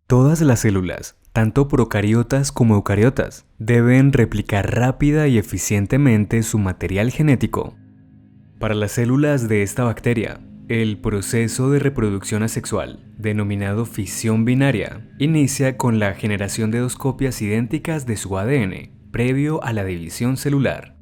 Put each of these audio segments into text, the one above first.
Todas las células, tanto procariotas como eucariotas, deben replicar rápida y eficientemente su material genético. Para las células de esta bacteria, el proceso de reproducción asexual, denominado fisión binaria, inicia con la generación de dos copias idénticas de su ADN, previo a la división celular.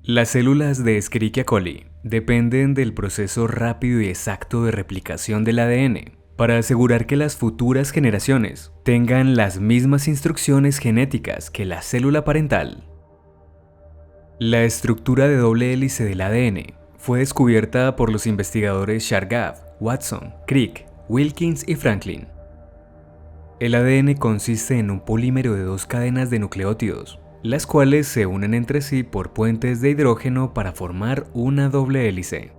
Las células de Escherichia coli dependen del proceso rápido y exacto de replicación del ADN para asegurar que las futuras generaciones tengan las mismas instrucciones genéticas que la célula parental. La estructura de doble hélice del ADN fue descubierta por los investigadores Chargaff, Watson, Crick, Wilkins y Franklin. El ADN consiste en un polímero de dos cadenas de nucleótidos, las cuales se unen entre sí por puentes de hidrógeno para formar una doble hélice.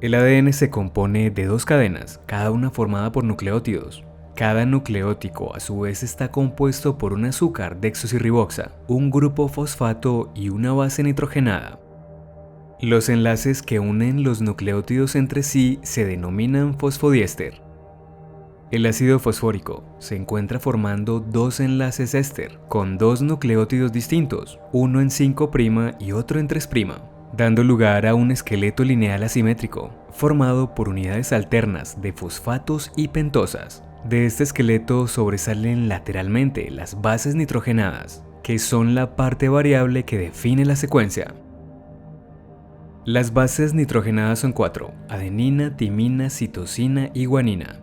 El ADN se compone de dos cadenas, cada una formada por nucleótidos. Cada nucleótido a su vez está compuesto por un azúcar desoxirribosa, un grupo fosfato y una base nitrogenada. Los enlaces que unen los nucleótidos entre sí se denominan fosfodiéster. El ácido fosfórico se encuentra formando dos enlaces éster con dos nucleótidos distintos, uno en 5' y otro en 3', dando lugar a un esqueleto lineal asimétrico, formado por unidades alternas de fosfatos y pentosas. De este esqueleto sobresalen lateralmente las bases nitrogenadas, que son la parte variable que define la secuencia. Las bases nitrogenadas son 4: adenina, timina, citosina y guanina.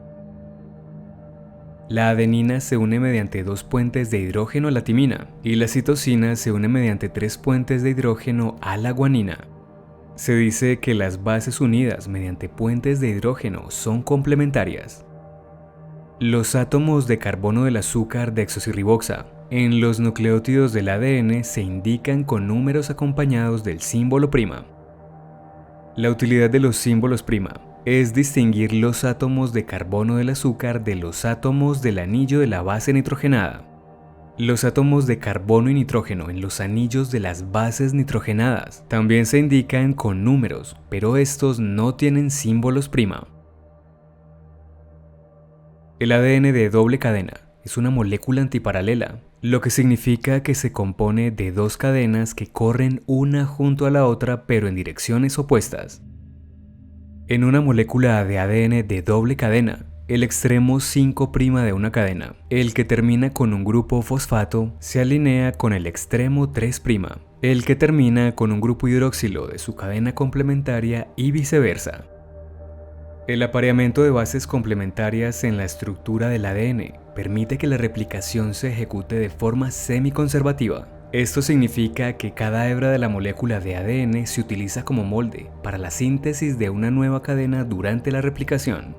La adenina se une mediante 2 puentes de hidrógeno a la timina y la citosina se une mediante 3 puentes de hidrógeno a la guanina. Se dice que las bases unidas mediante puentes de hidrógeno son complementarias. Los átomos de carbono del azúcar desoxirribosa en los nucleótidos del ADN se indican con números acompañados del símbolo prima. La utilidad de los símbolos prima es distinguir los átomos de carbono del azúcar de los átomos del anillo de la base nitrogenada. Los átomos de carbono y nitrógeno en los anillos de las bases nitrogenadas también se indican con números, pero estos no tienen símbolos prima. El ADN de doble cadena es una molécula antiparalela, lo que significa que se compone de dos cadenas que corren una junto a la otra pero en direcciones opuestas. En una molécula de ADN de doble cadena, el extremo 5' de una cadena, el que termina con un grupo fosfato, se alinea con el extremo 3', el que termina con un grupo hidroxilo de su cadena complementaria y viceversa. El apareamiento de bases complementarias en la estructura del ADN permite que la replicación se ejecute de forma semiconservativa. Esto significa que cada hebra de la molécula de ADN se utiliza como molde para la síntesis de una nueva cadena durante la replicación.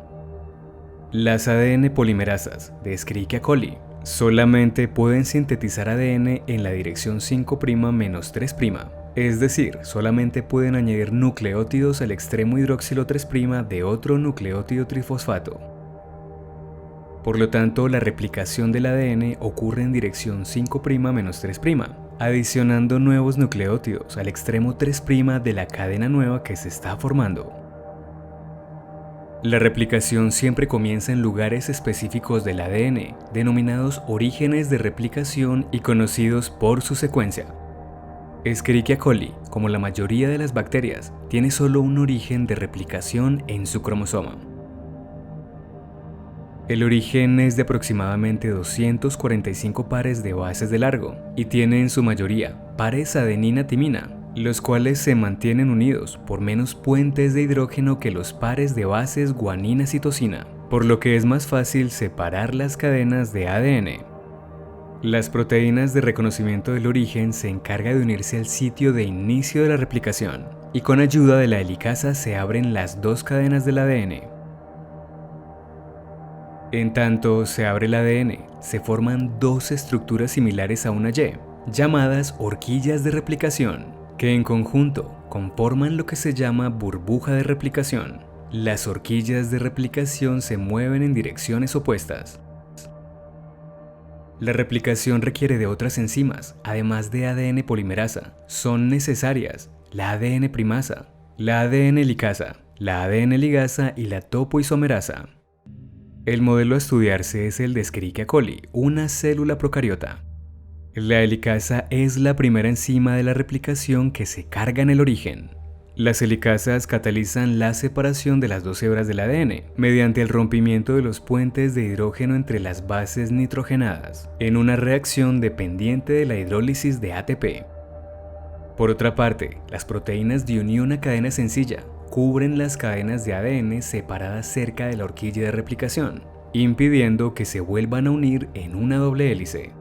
Las ADN polimerasas de Escherichia coli solamente pueden sintetizar ADN en la dirección 5' menos 3', es decir, solamente pueden añadir nucleótidos al extremo hidroxilo 3' de otro nucleótido trifosfato. Por lo tanto, la replicación del ADN ocurre en dirección 5' menos 3', adicionando nuevos nucleótidos al extremo 3' de la cadena nueva que se está formando. La replicación siempre comienza en lugares específicos del ADN, denominados orígenes de replicación y conocidos por su secuencia. Escherichia coli, como la mayoría de las bacterias, tiene solo un origen de replicación en su cromosoma. El origen es de aproximadamente 245 pares de bases de largo y tiene en su mayoría pares adenina-timina, los cuales se mantienen unidos por menos puentes de hidrógeno que los pares de bases guanina-citosina, por lo que es más fácil separar las cadenas de ADN. Las proteínas de reconocimiento del origen se encargan de unirse al sitio de inicio de la replicación y con ayuda de la helicasa se abren las dos cadenas del ADN. En tanto se abre el ADN, se forman dos estructuras similares a una Y, llamadas horquillas de replicación, que en conjunto conforman lo que se llama burbuja de replicación. Las horquillas de replicación se mueven en direcciones opuestas. La replicación requiere de otras enzimas, además de ADN polimerasa. Son necesarias la ADN primasa, la ADN licasa, la ADN ligasa y la topoisomerasa. El modelo a estudiarse es el de Escherichia coli, una célula procariota. La helicasa es la primera enzima de la replicación que se carga en el origen. Las helicasas catalizan la separación de las dos hebras del ADN mediante el rompimiento de los puentes de hidrógeno entre las bases nitrogenadas, en una reacción dependiente de la hidrólisis de ATP. Por otra parte, las proteínas de unión a cadena sencilla cubren las cadenas de ADN separadas cerca de la horquilla de replicación, impidiendo que se vuelvan a unir en una doble hélice.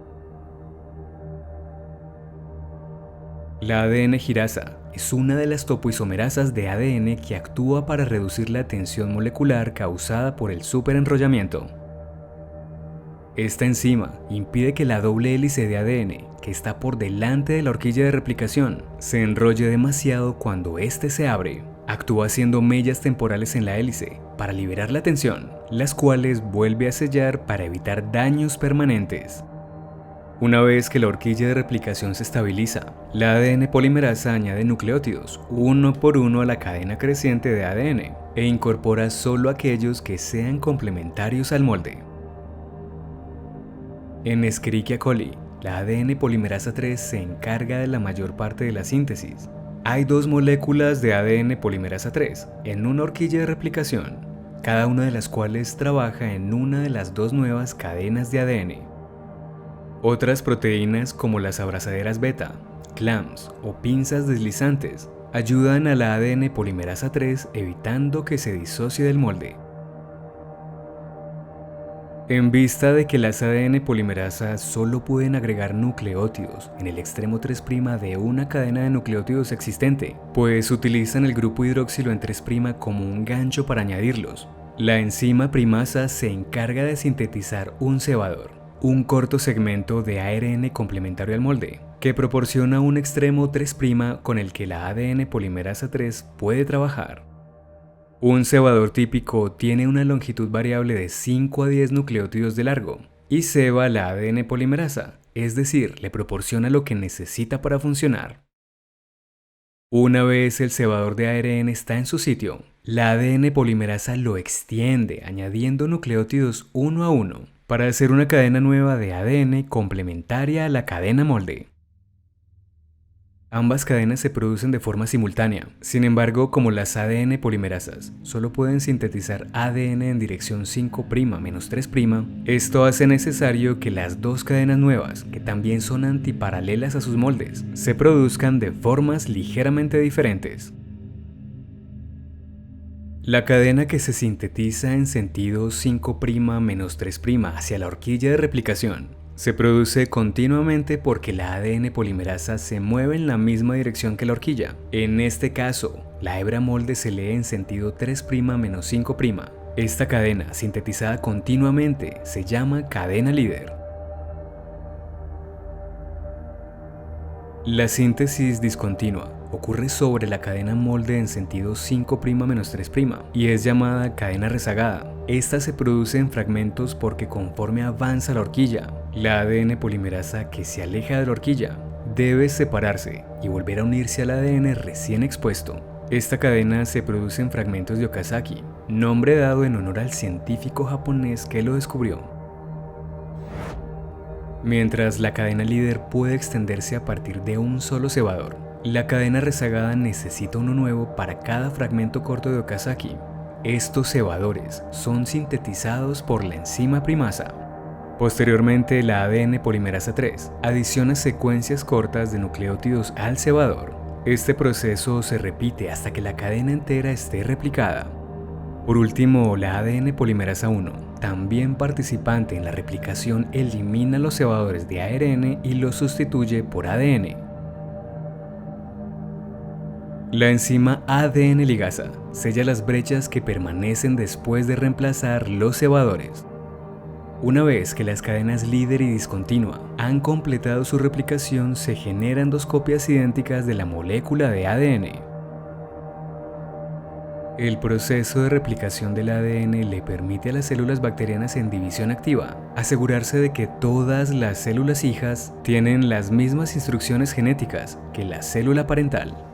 La ADN girasa es una de las topoisomerasas de ADN que actúa para reducir la tensión molecular causada por el superenrollamiento. Esta enzima impide que la doble hélice de ADN, que está por delante de la horquilla de replicación, se enrolle demasiado cuando éste se abre. Actúa haciendo mellas temporales en la hélice para liberar la tensión, las cuales vuelve a sellar para evitar daños permanentes. Una vez que la horquilla de replicación se estabiliza, la ADN polimerasa añade nucleótidos uno por uno a la cadena creciente de ADN e incorpora solo aquellos que sean complementarios al molde. En Escherichia coli, la ADN polimerasa 3 se encarga de la mayor parte de la síntesis. Hay dos moléculas de ADN polimerasa 3 en una horquilla de replicación, cada una de las cuales trabaja en una de las dos nuevas cadenas de ADN. Otras proteínas como las abrazaderas beta, clams o pinzas deslizantes ayudan a la ADN polimerasa 3 evitando que se disocie del molde. En vista de que las ADN polimerasas solo pueden agregar nucleótidos en el extremo 3' de una cadena de nucleótidos existente, pues utilizan el grupo hidroxilo en 3' como un gancho para añadirlos, la enzima primasa se encarga de sintetizar un cebador, un corto segmento de ARN complementario al molde, que proporciona un extremo 3' con el que la ADN polimerasa 3 puede trabajar. Un cebador típico tiene una longitud variable de 5 a 10 nucleótidos de largo y ceba la ADN polimerasa, es decir, le proporciona lo que necesita para funcionar. Una vez el cebador de ARN está en su sitio, la ADN polimerasa lo extiende añadiendo nucleótidos uno a uno para hacer una cadena nueva de ADN complementaria a la cadena molde. Ambas cadenas se producen de forma simultánea. Sin embargo, como las ADN polimerasas solo pueden sintetizar ADN en dirección 5'-3', esto hace necesario que las dos cadenas nuevas, que también son antiparalelas a sus moldes, se produzcan de formas ligeramente diferentes. La cadena que se sintetiza en sentido 5'-3' hacia la horquilla de replicación se produce continuamente porque la ADN polimerasa se mueve en la misma dirección que la horquilla. En este caso, la hebra molde se lee en sentido 3'-5'. Esta cadena, sintetizada continuamente, se llama cadena líder. La síntesis discontinua ocurre sobre la cadena molde en sentido 5'-3' y es llamada cadena rezagada. Esta se produce en fragmentos porque conforme avanza la horquilla, la ADN polimerasa que se aleja de la horquilla debe separarse y volver a unirse al ADN recién expuesto. Esta cadena se produce en fragmentos de Okazaki, nombre dado en honor al científico japonés que lo descubrió. Mientras la cadena líder puede extenderse a partir de un solo cebador, la cadena rezagada necesita uno nuevo para cada fragmento corto de Okazaki. Estos cebadores son sintetizados por la enzima primasa. Posteriormente, la ADN polimerasa 3 adiciona secuencias cortas de nucleótidos al cebador. Este proceso se repite hasta que la cadena entera esté replicada. Por último, la ADN polimerasa 1, también participante en la replicación, elimina los cebadores de ARN y los sustituye por ADN. La enzima ADN ligasa sella las brechas que permanecen después de reemplazar los cebadores. Una vez que las cadenas líder y discontinua han completado su replicación, se generan dos copias idénticas de la molécula de ADN. El proceso de replicación del ADN le permite a las células bacterianas en división activa asegurarse de que todas las células hijas tienen las mismas instrucciones genéticas que la célula parental.